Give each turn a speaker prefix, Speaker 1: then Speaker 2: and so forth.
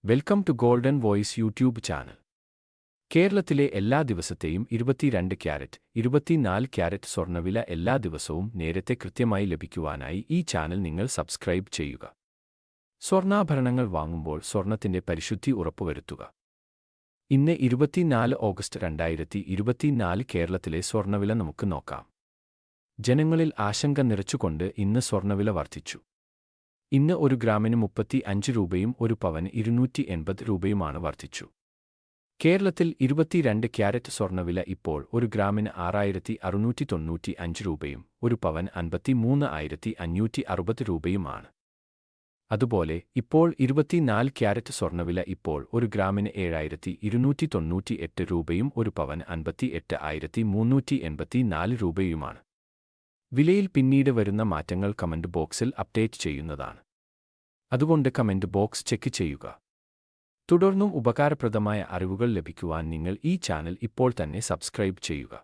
Speaker 1: Welcome to golden voice YouTube channel. കേരളത്തിലെ എല്ലാ ദിവസത്തെയും 22 ക്യാരറ്റ്, 24 ക്യാരറ്റ് സ്വർണ്ണവില എല്ലാ ദിവസവും നേരത്തെ കൃത്യമായി ലഭിക്കുവാനായി ഈ ചാനൽ നിങ്ങൾ സബ്സ്ക്രൈബ് ചെയ്യുക. സ്വർണ്ണാഭരണങ്ങൾ വാങ്ങുമ്പോൾ സ്വർണ്ണത്തിന്റെ പരിശുദ്ധി ഉറപ്പുവരുത്തുക. ഇന്ന് 24 ഓഗസ്റ്റ് 2024 കേരളത്തിലെ സ്വർണ്ണവില നമുക്ക് നോക്കാം. ജനങ്ങളിൽ ആശങ്ക നിറച്ചുകൊണ്ട് ഇന്ന് സ്വർണ്ണവില വർദ്ധിച്ചു. ഇന്ന് 1 ഗ്രാമിന് 35 രൂപയും 1 പവന് 280 രൂപയുമാണ് വർദ്ധിച്ചു. കേരളത്തിൽ 22 ക്യാരറ്റ് സ്വർണ്ണവില ഇപ്പോൾ 1 ഗ്രാമിന് 6695 രൂപയും 1 പവന് 53,560 രൂപയുമാണ്. അതുപോലെ ഇപ്പോൾ 24 ക്യാരറ്റ് സ്വർണ്ണവില ഇപ്പോൾ 1 ഗ്രാമിന് 7298 രൂപയും 1 പവന് 58,384 രൂപയുമാണ്. വിലയിൽ പിന്നീട് വരുന്ന മാറ്റങ്ങൾ കമന്റ് ബോക്സിൽ അപ്ഡേറ്റ് ചെയ്യുന്നതാണ്. അതുകൊണ്ട് കമന്റ് ബോക്സ് ചെക്ക് ചെയ്യുക. തുടർന്നും ഉപകാരപ്രദമായ അറിവുകൾ ലഭിക്കുവാൻ നിങ്ങൾ ഈ ചാനൽ ഇപ്പോൾ തന്നെ സബ്സ്ക്രൈബ് ചെയ്യുക.